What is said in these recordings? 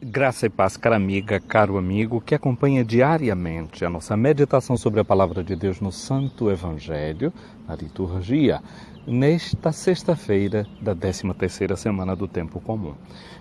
Graça e paz, cara amiga, caro amigo, que acompanha diariamente a nossa meditação sobre a Palavra de Deus no Santo Evangelho, na liturgia, nesta sexta-feira da 13ª semana do Tempo Comum.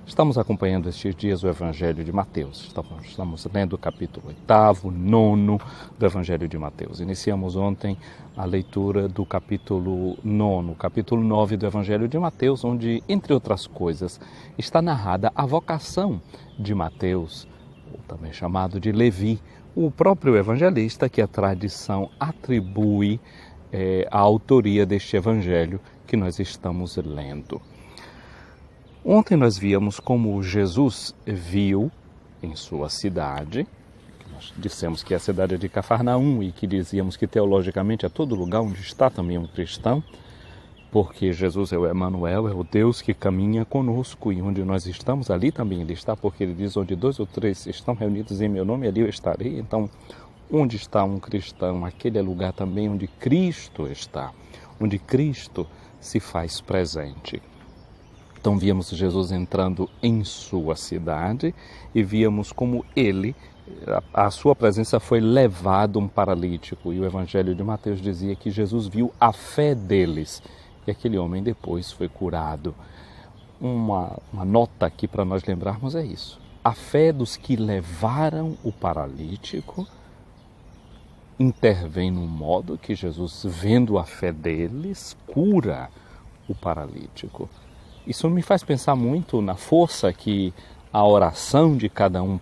Estamos acompanhando estes dias o Evangelho de Mateus. Estamos lendo o capítulo 8º, 9 do Evangelho de Mateus. Iniciamos ontem a leitura do capítulo 9, capítulo 9 do Evangelho de Mateus, onde, entre outras coisas, está narrada a vocação de Mateus, ou também chamado de Levi, o próprio evangelista que a tradição atribui a autoria deste evangelho que nós estamos lendo. Ontem nós víamos como Jesus viu em sua cidade, nós dissemos que a cidade é de Cafarnaum e que dizíamos que teologicamente é todo lugar onde está também um cristão, porque Jesus é o Emanuel, é o Deus que caminha conosco, e onde nós estamos, ali também Ele está, porque Ele diz, onde 2 ou 3 estão reunidos em meu nome, ali eu estarei. Então, onde está um cristão, aquele é lugar também onde Cristo está, onde Cristo se faz presente. Então, víamos Jesus entrando em sua cidade e víamos como Ele, a sua presença foi levado um paralítico, e o Evangelho de Mateus dizia que Jesus viu a fé deles, e aquele homem depois foi curado. Uma nota aqui para nós lembrarmos é isso. A fé dos que levaram o paralítico intervém num modo que Jesus, vendo a fé deles, cura o paralítico. Isso me faz pensar muito na força que a oração de cada um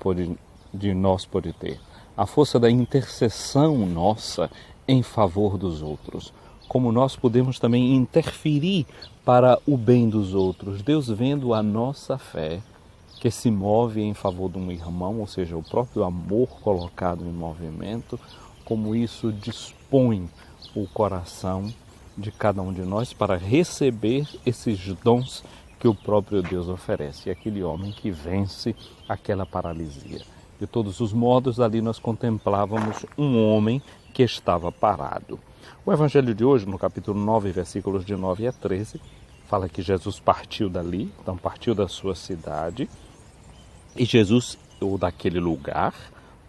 de nós pode ter. A força da intercessão nossa em favor dos outros. Como nós podemos também interferir para o bem dos outros. Deus, vendo a nossa fé, que se move em favor de um irmão, ou seja, o próprio amor colocado em movimento, como isso dispõe o coração de cada um de nós para receber esses dons que o próprio Deus oferece. E aquele homem que vence aquela paralisia. De todos os modos, ali nós contemplávamos um homem que estava parado. O Evangelho de hoje, no capítulo 9, versículos de 9 a 13, fala que Jesus partiu dali, então partiu da sua cidade, e Jesus, ou daquele lugar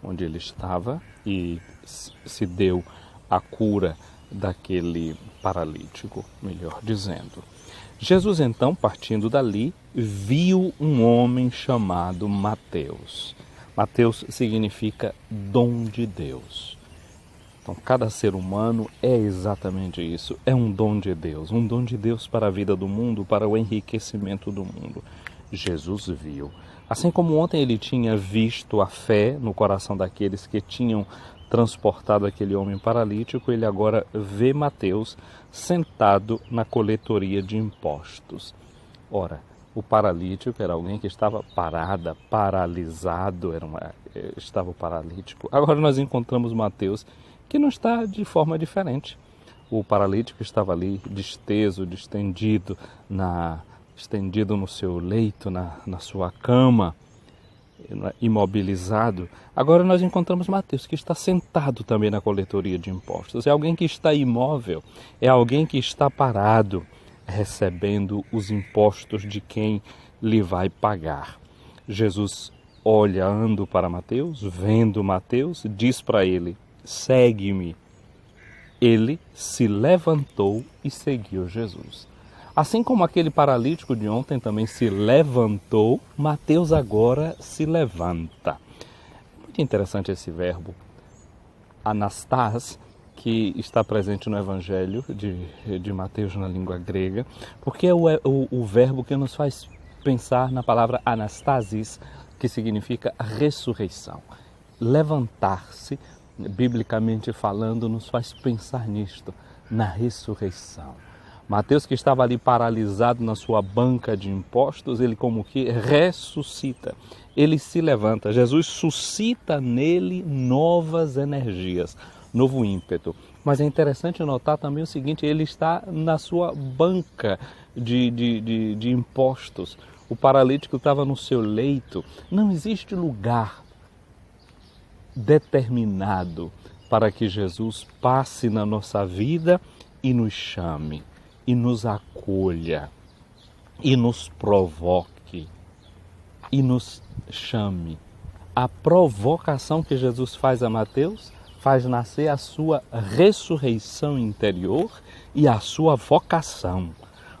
onde ele estava, e se deu a cura daquele paralítico, melhor dizendo. Jesus, então, partindo dali, viu um homem chamado Mateus. Mateus significa dom de Deus. Então, cada ser humano é exatamente isso, é um dom de Deus para a vida do mundo, para o enriquecimento do mundo. Jesus viu. Assim como ontem ele tinha visto a fé no coração daqueles que tinham transportado aquele homem paralítico, ele agora vê Mateus sentado na coletoria de impostos. Ora, o paralítico era alguém que estava paralisado, estava paralítico. Agora nós encontramos Mateus, que não está de forma diferente. O paralítico estava ali distendido no seu leito, na sua cama, imobilizado. Agora nós encontramos Mateus, que está sentado também na coletoria de impostos. É alguém que está imóvel, é alguém que está parado, recebendo os impostos de quem lhe vai pagar. Jesus, olhando para Mateus, vendo Mateus, diz para ele: segue-me. Ele se levantou e seguiu Jesus. Assim como aquele paralítico de ontem também se levantou, Mateus agora se levanta. Muito interessante esse verbo, anastas, que está presente no Evangelho de Mateus na língua grega, porque é o verbo que nos faz pensar na palavra anastasis, que significa ressurreição. Levantar-se, biblicamente falando, nos faz pensar nisto, na ressurreição. Mateus, que estava ali paralisado na sua banca de impostos, ele como que ressuscita, ele se levanta. Jesus suscita nele novas energias, novo ímpeto. Mas é interessante notar também o seguinte, ele está na sua banca de impostos. O paralítico estava no seu leito. Não existe lugar determinado para que Jesus passe na nossa vida e nos chame, e nos acolha, e nos provoque, e nos chame. A provocação que Jesus faz a Mateus faz nascer a sua ressurreição interior e a sua vocação.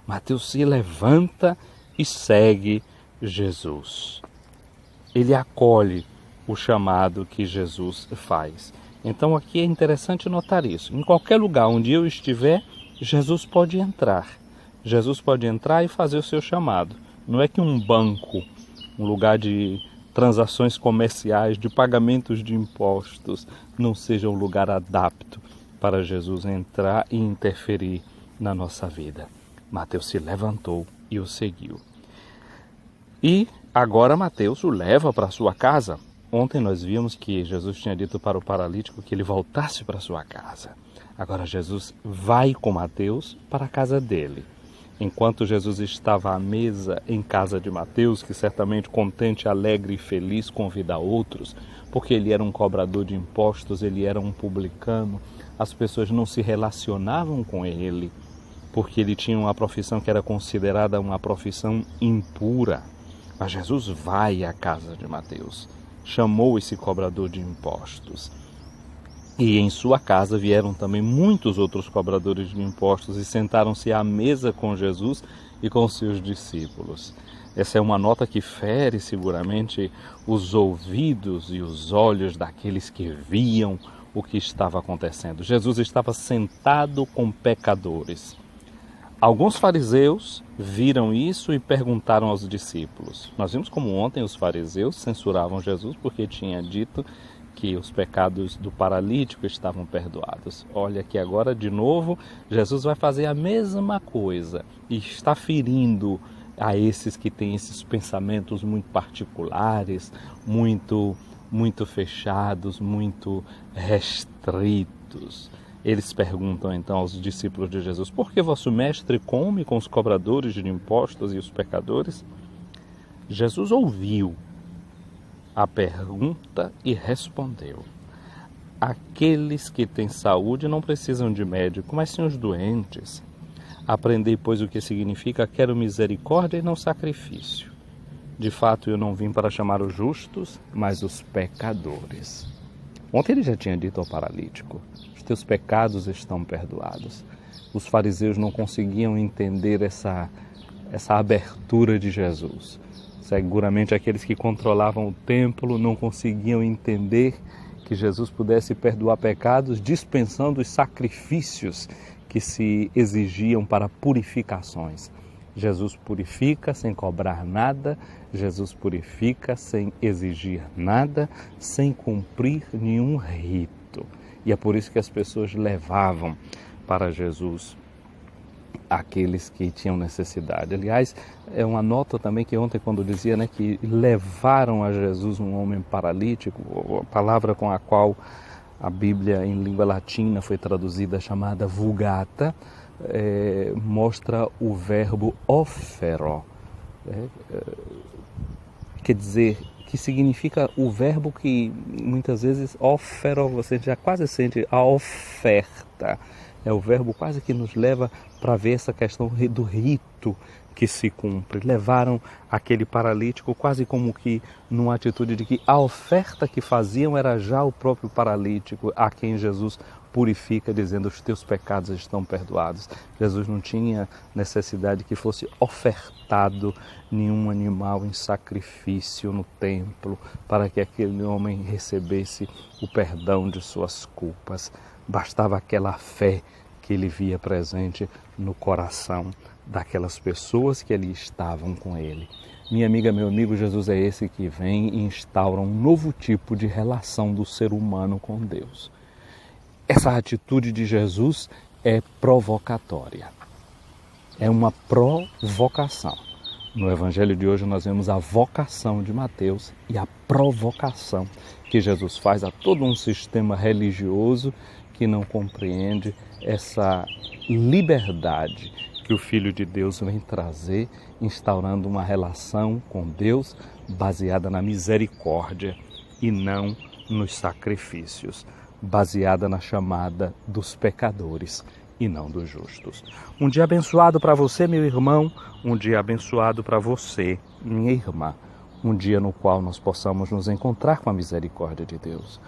Mateus se levanta e segue Jesus. Ele acolhe o chamado que Jesus faz. Então aqui é interessante notar isso. Em qualquer lugar onde eu estiver, Jesus pode entrar. Jesus pode entrar e fazer o seu chamado. Não é que um banco, um lugar de transações comerciais, de pagamentos de impostos, não seja um lugar adapto para Jesus entrar e interferir na nossa vida. Mateus se levantou e o seguiu. E agora Mateus o leva para sua casa. Ontem nós vimos que Jesus tinha dito para o paralítico que ele voltasse para sua casa. Agora Jesus vai com Mateus para a casa dele. Enquanto Jesus estava à mesa em casa de Mateus, que certamente contente, alegre e feliz convida outros, porque ele era um cobrador de impostos, ele era um publicano, as pessoas não se relacionavam com ele, porque ele tinha uma profissão que era considerada uma profissão impura. Mas Jesus vai à casa de Mateus, chamou esse cobrador de impostos. E em sua casa vieram também muitos outros cobradores de impostos e sentaram-se à mesa com Jesus e com seus discípulos. Essa é uma nota que fere seguramente os ouvidos e os olhos daqueles que viam o que estava acontecendo. Jesus estava sentado com pecadores. Alguns fariseus viram isso e perguntaram aos discípulos. Nós vimos como ontem os fariseus censuravam Jesus porque tinha dito que os pecados do paralítico estavam perdoados. Olha que agora de novo Jesus vai fazer a mesma coisa e está ferindo a esses que têm esses pensamentos muito particulares, muito fechados, muito restritos. Eles perguntam então aos discípulos de Jesus: por que vosso mestre come com os cobradores de impostos e os pecadores? Jesus ouviu a pergunta e respondeu: aqueles que têm saúde não precisam de médico, mas sim os doentes. Aprendei, pois, o que significa quero misericórdia e não sacrifício. De fato, eu não vim para chamar os justos, mas os pecadores. Ontem ele já tinha dito ao paralítico: os teus pecados estão perdoados. Os fariseus não conseguiam entender essa abertura de Jesus. Seguramente aqueles que controlavam o templo não conseguiam entender que Jesus pudesse perdoar pecados dispensando os sacrifícios que se exigiam para purificações. Jesus purifica sem cobrar nada, Jesus purifica sem exigir nada, sem cumprir nenhum rito. E é por isso que as pessoas levavam para Jesus aqueles que tinham necessidade. Aliás, é uma nota também que ontem quando dizia, que levaram a Jesus um homem paralítico, a palavra com a qual a Bíblia em língua latina foi traduzida, chamada vulgata, mostra o verbo ofero, quer dizer, que significa o verbo que muitas vezes ofero, você já quase sente a oferta. É o verbo quase que nos leva para ver essa questão do rito que se cumpre. Levaram aquele paralítico quase como que numa atitude de que a oferta que faziam era já o próprio paralítico a quem Jesus purifica, dizendo: os teus pecados estão perdoados. Jesus não tinha necessidade que fosse ofertado nenhum animal em sacrifício no templo para que aquele homem recebesse o perdão de suas culpas. Bastava aquela fé que ele via presente no coração daquelas pessoas que ali estavam com ele. Minha amiga, meu amigo, Jesus é esse que vem e instaura um novo tipo de relação do ser humano com Deus. Essa atitude de Jesus é provocatória. É uma provocação. No Evangelho de hoje nós vemos a vocação de Mateus e a provocação que Jesus faz a todo um sistema religioso que não compreende essa liberdade que o Filho de Deus vem trazer, instaurando uma relação com Deus baseada na misericórdia e não nos sacrifícios, baseada na chamada dos pecadores e não dos justos. Um dia abençoado para você, meu irmão, um dia abençoado para você, minha irmã. um dia no qual nós possamos nos encontrar com a misericórdia de Deus,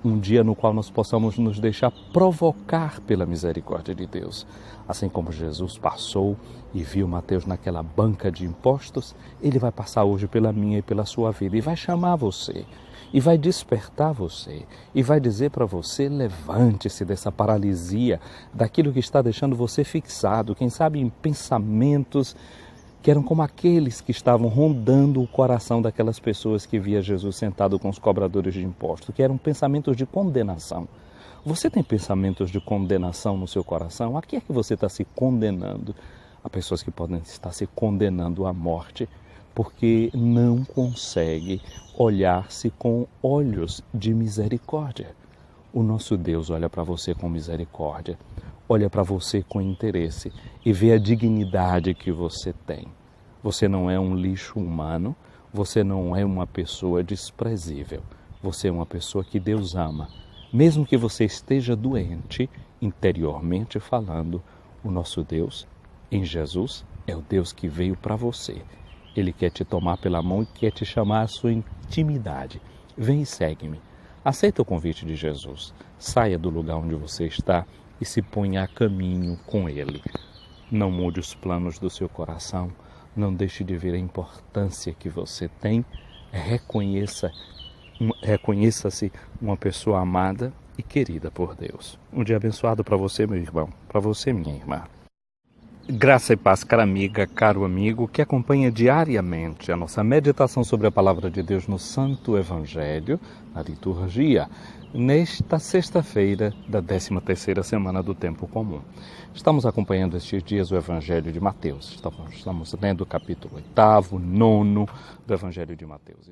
um dia no qual nós possamos nos deixar provocar pela misericórdia de Deus. Assim como Jesus passou e viu Mateus naquela banca de impostos, ele vai passar hoje pela minha e pela sua vida e vai chamar você, e vai despertar você, e vai dizer para você: levante-se dessa paralisia, daquilo que está deixando você fixado, quem sabe em pensamentos que eram como aqueles que estavam rondando o coração daquelas pessoas que via Jesus sentado com os cobradores de impostos, que eram pensamentos de condenação. Você tem pensamentos de condenação no seu coração? A que é que você está se condenando? Há pessoas que podem estar se condenando à morte porque não consegue olhar-se com olhos de misericórdia. O nosso Deus olha para você com misericórdia, olha para você com interesse e vê a dignidade que você tem. Você não é um lixo humano, você não é uma pessoa desprezível, você é uma pessoa que Deus ama. Mesmo que você esteja doente, interiormente falando, o nosso Deus, em Jesus, é o Deus que veio para você. Ele quer te tomar pela mão e quer te chamar à sua intimidade. Vem e segue-me. Aceita o convite de Jesus. Saia do lugar onde você está e se ponha a caminho com Ele. Não mude os planos do seu coração. Não deixe de ver a importância que você tem. Reconheça-se uma pessoa amada e querida por Deus. Um dia abençoado para você, meu irmão, para você, minha irmã. Graça e paz, cara amiga, caro amigo, que acompanha diariamente a nossa meditação sobre a Palavra de Deus no Santo Evangelho, na liturgia, nesta sexta-feira da 13ª semana do Tempo Comum. Estamos acompanhando estes dias o Evangelho de Mateus. Estamos lendo o capítulo 8º, 9º do Evangelho de Mateus.